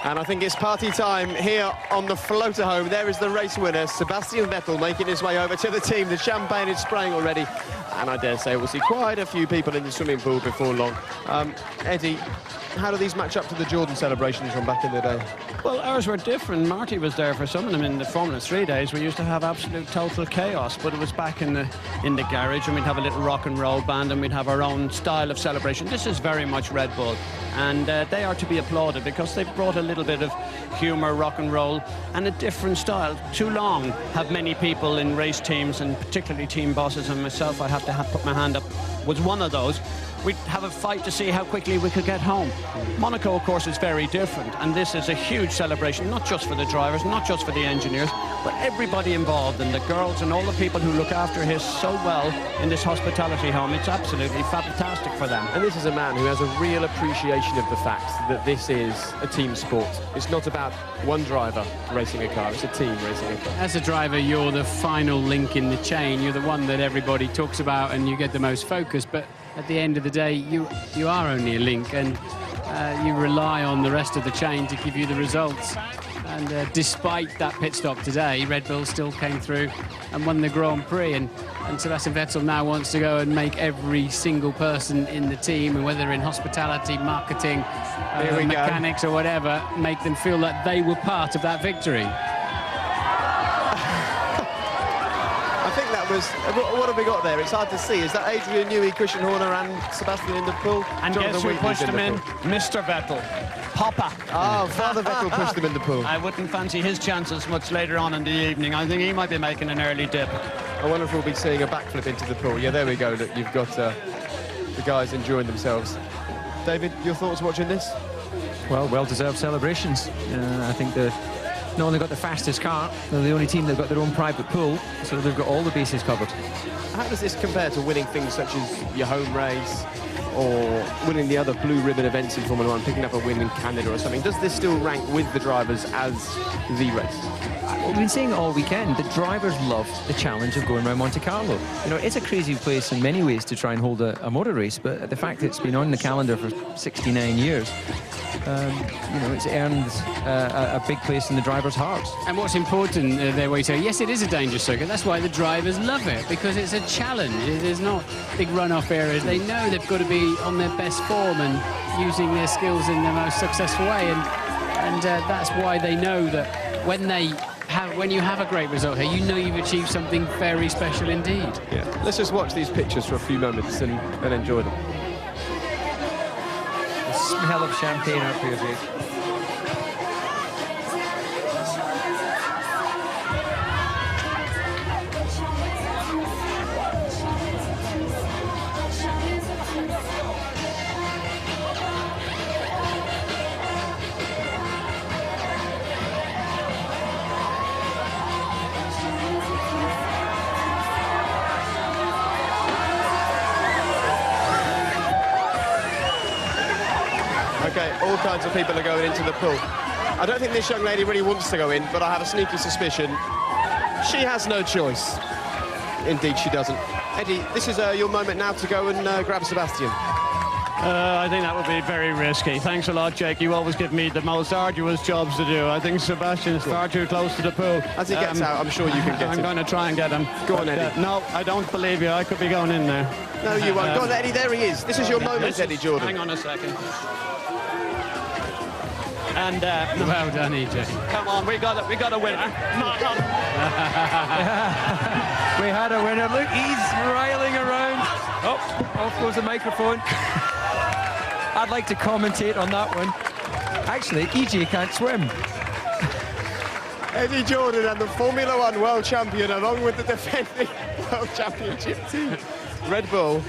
And I think it's party time here on the floater home. There is the race winner, Sebastian Vettel, making his way over to the team. The champagne is spraying already. And I dare say we'll see quite a few people in the swimming pool before long. Eddie, how do these match up to the Jordan celebrations from back in the day? Well, ours were different. Marty was there for some of them. In the Formula 3 days, we used to have absolute total chaos, but it was back in the garage, and we'd have a little rock and roll band, and we'd have our own style of celebration. This is very much Red Bull, and they are to be applauded because they've brought a little bit of humour, rock and roll, and a different style. Too long have many people in race teams, and particularly team bosses, and myself, I have to put my hand up, was one of those. We'd have a fight to see how quickly we could get home. Monaco, of course, is very different, and this is a huge celebration, not just for the drivers, not just for the engineers, but everybody involved, and the girls and all the people who look after his so well in this hospitality home. It's absolutely fantastic for them. And this is a man who has a real appreciation of the fact that this is a team sport. It's not about one driver racing a car, it's a team racing a car. As a driver, you're the final link in the chain. You're the one that everybody talks about and you get the most focus, but at the end of the day, you are only a link, and you rely on the rest of the chain to give you the results. And despite that pit stop today, Red Bull still came through and won the Grand Prix. And Sebastian Vettel now wants to go and make every single person in the team, and whether in hospitality, marketing, mechanics or whatever, make them feel that they were part of that victory. What have we got there? It's hard to see. Is that Adrian Newey, Christian Horner and Sebastian in the pool? And guess who pushed him in? Mr. Vettel. Papa. Oh, Father Vettel pushed him in the pool. I wouldn't fancy his chances much later on in the evening. I think he might be making an early dip. I wonder if we'll be seeing a backflip into the pool. Yeah, there we go. Look, you've got the guys enjoying themselves. David, your thoughts watching this? Well, well-deserved celebrations. I think they've not only got the fastest car, they're the only team that got their own private pool, so they've got all the bases covered. How does this compare to winning things such as your home race or winning the other blue ribbon events in Formula 1, picking up a win in Canada or something? Does this still rank with the drivers as the race? We've been saying it all weekend. The drivers love the challenge of going around Monte Carlo. You know, it's a crazy place in many ways to try and hold a motor race, but the fact that it's been on the calendar for 69 years, you know, it's earned a big place in the drivers' hearts. And what's important there, where you say, yes, it is a dangerous circuit. That's why the drivers love it, because it's a challenge. There's not big runoff areas. They know they've got to be on their best form and using their skills in the most successful way. And that's why they know that when you have a great result here, you know you've achieved something very special indeed. Yeah. Let's just watch these pictures for a few moments and enjoy them. The smell of champagne up here, Jake. Okay, all kinds of people are going into the pool. I don't think this young lady really wants to go in, but I have a sneaky suspicion she has no choice. Indeed, she doesn't. Eddie, this is your moment now to go and grab Sebastian. I think that would be very risky. Thanks a lot, Jake. You always give me the most arduous jobs to do. I think Sebastian's far too close to the pool. As he gets out, I'm sure you can get him. I'm going to try and get him. Go on, Eddie. No, I don't believe you. I could be going in there. No, you won't. Go on, Eddie. There he is. This is your moment, Eddie Jordan. Hang on a second. And well done, EJ. Come on, we got a winner. We had a winner. Look, he's riling around. Oh, off goes the microphone. I'd like to commentate on that one. Actually, EJ can't swim. Eddie Jordan and the Formula 1 world champion, along with the defending world championship team. Red Bull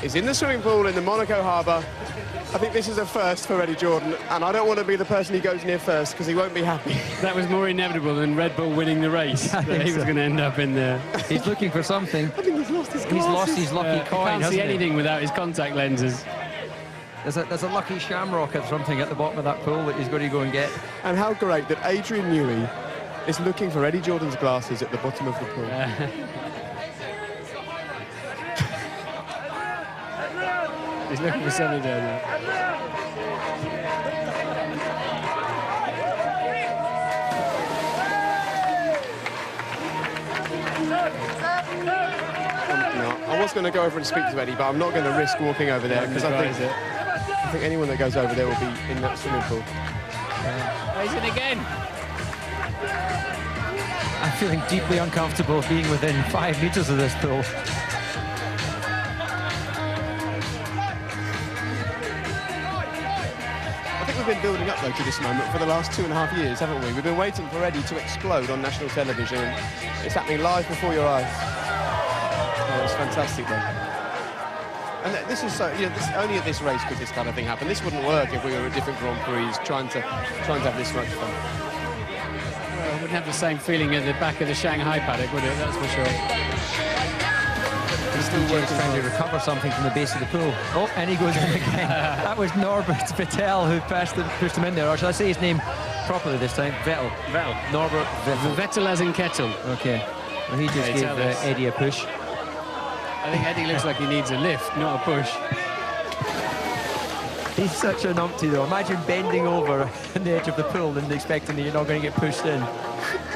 is in the swimming pool in the Monaco harbour. I think this is a first for Eddie Jordan, and I don't want to be the person he goes near first, because he won't be happy. That was more inevitable than Red Bull winning the race. That he was going to end up in there. He's looking for something. I think he's lost his glasses. He's lost his lucky coin, Can't see anything without his contact lenses. There's a lucky shamrock or something at the bottom of that pool that he's got to go and get. And how great that Adrian Newey is looking for Eddie Jordan's glasses at the bottom of the pool. He's looking for something down there. was going to go over and speak to Eddie, but I'm not going to risk walking over there because I think anyone that goes over there will be in that swimming pool. He's in again. I'm feeling deeply uncomfortable being within 5 meters of this pool. I think we've been building up, though, to this moment for the last 2.5 years, haven't we? We've been waiting for Eddie to explode on national television, and it's happening live before your eyes. Oh, it's fantastic, though. And this is so, only at this race could this kind of thing happen. This wouldn't work if we were at different Grand Prix trying to have this much fun. Well, it wouldn't have the same feeling at the back of the Shanghai paddock, would it? That's for sure. He's still trying to recover something from the base of the pool. Oh, and he goes in again. That was Norbert Vettel who pushed him in there. Or shall I say his name properly this time? Vettel. Norbert Vettel. Vettel as in kettle. Okay. Well, he just gave Eddie a push. I think Eddie looks like he needs a lift, not a push. He's such a numpty, though. Imagine bending over on the edge of the pool and expecting that you're not going to get pushed in.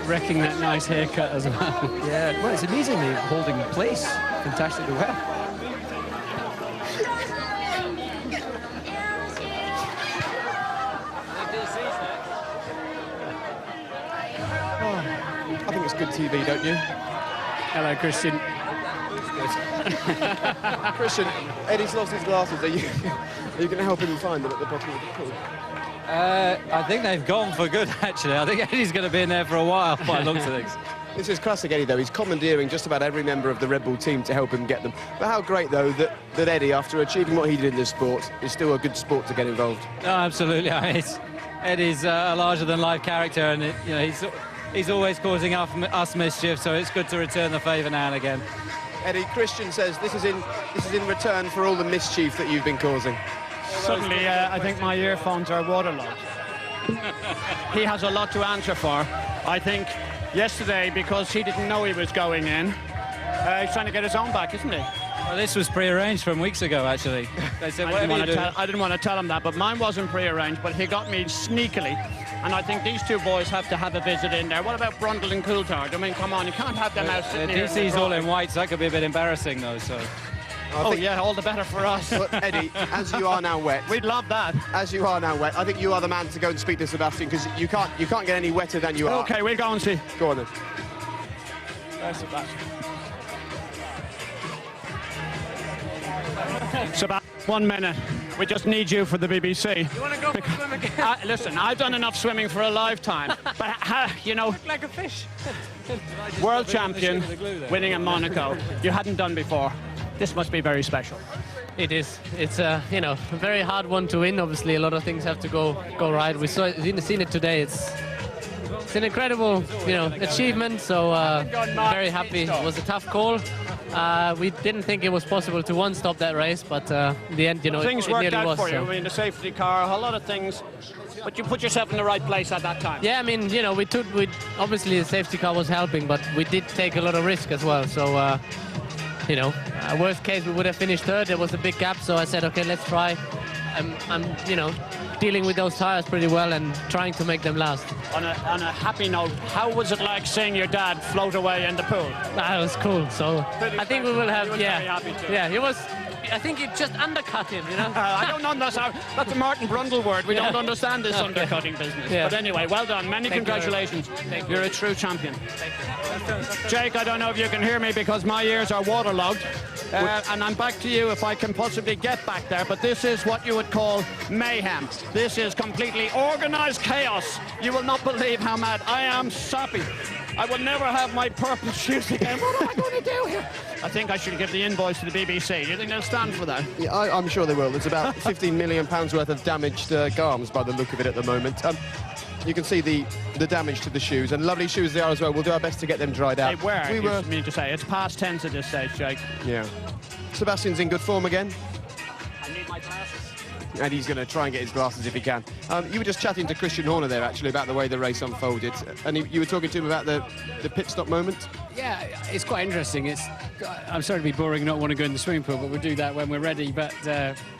Wrecking that nice haircut as well. Yeah, well, it's amazingly holding place fantastically well. I think it's good TV, don't you? Hello, Christian. Christian, Eddie's lost his glasses. Are you going to help him find them at the bottom of the pool? I think they've gone for good, actually. I think Eddie's going to be in there for a while, by the looks of things. This is classic Eddie, though. He's commandeering just about every member of the Red Bull team to help him get them. But how great, though, that Eddie, after achieving what he did in this sport, is still a good sport to get involved. No, absolutely. I mean, Eddie's a larger-than-life character, and he's always causing us mischief, so it's good to return the favour now and again. Eddie, Christian says this is in return for all the mischief that you've been causing. Suddenly, I think my earphones are waterlogged. He has a lot to answer for. I think yesterday, because he didn't know he was going in, he's trying to get his own back, isn't he? Well, this was pre-arranged from weeks ago, actually. They said, I didn't want to tell him that, but mine wasn't pre-arranged, but he got me sneakily. And I think these two boys have to have a visit in there. What about Brundle and Coulthard? I mean, come on, you can't have them out sitting here. DC's all in white, so that could be a bit embarrassing, though, so... Oh, yeah, all the better for us. But Eddie, as you are now wet... We'd love that. As you are now wet, I think you are the man to go and speak to Sebastian, because you can't get any wetter than you are. OK, we'll go and see. Go on, then. There's Sebastian. Sebastian, 1 minute. We just need you for the BBC. You want to go for a swim again? Listen, I've done enough swimming for a lifetime. But, you know... Look like a fish. World champion, winning in Monaco. You hadn't done before. This must be very special. It is. It's a very hard one to win. Obviously, a lot of things have to go right. We seen it today. It's an incredible achievement. So very happy. It was a tough call. We didn't think it was possible to one-stop that race, but in the end, things it worked nearly out was. for you. I mean, the safety car, a lot of things. But you put yourself in the right place at that time. Yeah, I mean, we obviously the safety car was helping, but we did take a lot of risk as well. So. Worst case, we would have finished third. There was a big gap, so I said, okay, let's try. I'm dealing with those tires pretty well and trying to make them last. On a happy note, how was it like seeing your dad float away in the pool? That was cool. So I think we will have, very happy too. Yeah, he was. I think it just undercut him, I don't understand. That's a Martin Brundle word. We don't understand this undercutting business. Yeah. But anyway, well done. Many congratulations. Thank you. You're a true champion. Jake, I don't know if you can hear me because my ears are waterlogged. And I'm back to you if I can possibly get back there. But this is what you would call mayhem. This is completely organized chaos. You will not believe how mad I am. Sappy. I will never have my purple shoes again. What am I going to do here? I think I should give the invoice to the BBC. Do you think they'll stand for that? Yeah, I'm sure they will. There's about £15 million worth of damaged garms by the look of it at the moment. You can see the damage to the shoes, and lovely shoes they are as well. We'll do our best to get them dried out. They were, you mean to say. It's past tense at this stage, Jake. Yeah. Sebastian's in good form again. I need my glasses. And he's going to try and get his glasses if he can. You were just chatting to Christian Horner there, actually, about the way the race unfolded. And you were talking to him about the pit stop moment. Yeah, it's quite interesting. I'm sorry to be boring and not want to go in the swimming pool, but we'll do that when we're ready, but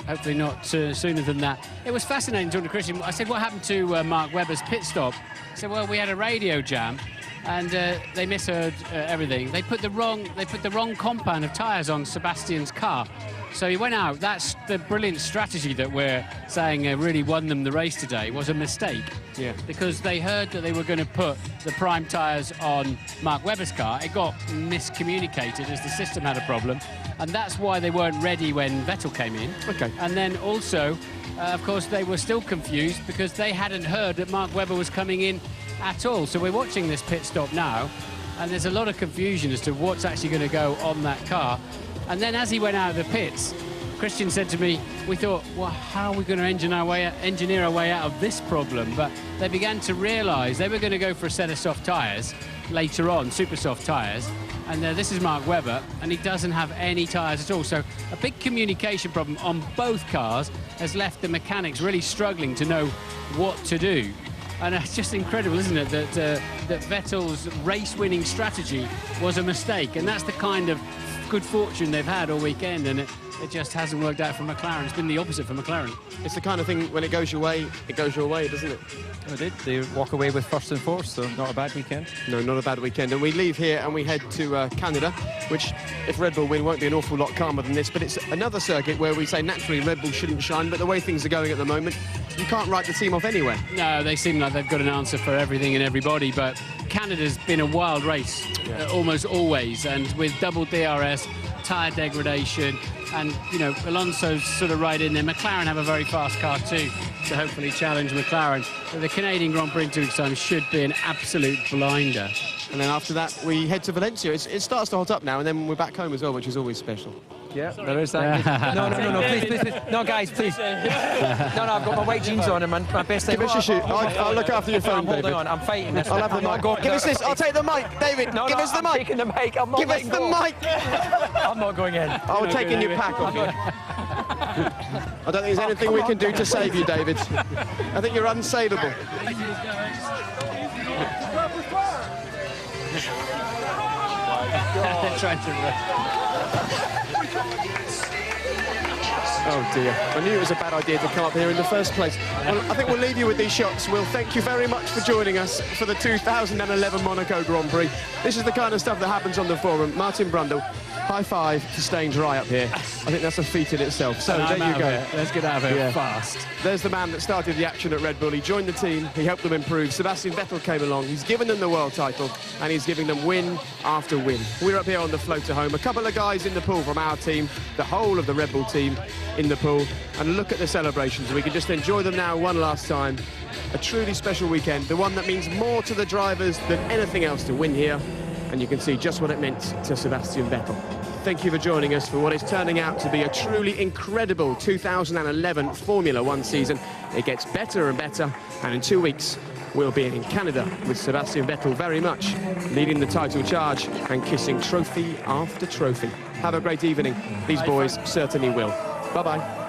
hopefully not sooner than that. It was fascinating talking to Christian. I said, what happened to Mark Webber's pit stop? He said, well, we had a radio jam, and they misheard everything. They put the wrong compound of tyres on Sebastian's car. So he went out. That's the brilliant strategy that we're saying really won them the race today, was a mistake. Yeah. Because they heard that they were going to put the prime tyres on Mark Webber's car. It got miscommunicated as the system had a problem. And that's why they weren't ready when Vettel came in. Okay. And then also, of course, they were still confused because they hadn't heard that Mark Webber was coming in at all. So we're watching this pit stop now, and there's a lot of confusion as to what's actually going to go on that car. And then as he went out of the pits, Christian said to me, we thought, well, how are we going to engineer our way out of this problem? But they began to realise they were going to go for a set of soft tyres later on, super soft tyres. And this is Mark Webber, and he doesn't have any tyres at all. So a big communication problem on both cars has left the mechanics really struggling to know what to do. And it's just incredible, isn't it, that Vettel's race-winning strategy was a mistake. And that's the kind of good fortune they've had all weekend, and it just hasn't worked out for McLaren. It's been the opposite for McLaren. It's the kind of thing, when it goes your way, doesn't it? They did. They walk away with first and fourth, so not a bad weekend. No, not a bad weekend. And we leave here and we head to Canada, which, if Red Bull win, won't be an awful lot calmer than this. But it's another circuit where we say naturally Red Bull shouldn't shine, but the way things are going at the moment, you can't write the team off anywhere. No, they seem like they've got an answer for everything and everybody, but Canada's been a wild race, almost always, and with double DRS, tyre degradation, and, you know, Alonso's sort of right in there. McLaren have a very fast car too, to hopefully challenge McLaren. But the Canadian Grand Prix in 2 weeks' time should be an absolute blinder. And then after that, we head to Valencia. It starts to hot up now, and then we're back home as well, which is always special. Yeah, there is that. No, please. No, guys, please. No, I've got my white jeans on and my best thing. Give us your shoe. I'll look after your phone, I'm holding David. on. I'm fighting this. I'll have the mic. Give us this. I'll take the mic, David. No, give us the I'm mic. taking the mic. I'm not Give us the mic. I'm not going in. I'm taking your pack off you. I don't think there's anything we can do to save you, David. I think you're unsavable. They're trying to Oh dear, I knew it was a bad idea to come up here in the first place. Well, I think we'll leave you with these shots. We'll thank you very much for joining us for the 2011 Monaco Grand Prix. This is the kind of stuff that happens on the forum. Martin Brundle, high five for staying dry up here. I think that's a feat in itself. So there you go. Let's get out of here fast. There's the man that started the action at Red Bull. He joined the team, he helped them improve. Sebastian Vettel came along, he's given them the world title, and he's giving them win after win. We're up here on the floater home. A couple of guys in the pool from our team, the whole of the Red Bull team in the pool, and look at the celebrations. We can just enjoy them now one last time. A truly special weekend, the one that means more to the drivers than anything else to win here, and you can see just what it meant to Sebastian Vettel. Thank you for joining us for what is turning out to be a truly incredible 2011 Formula One season. It gets better and better, and in 2 weeks we'll be in Canada with Sebastian Vettel very much leading the title charge and kissing trophy after trophy. Have a great evening. These boys certainly will. Bye-bye.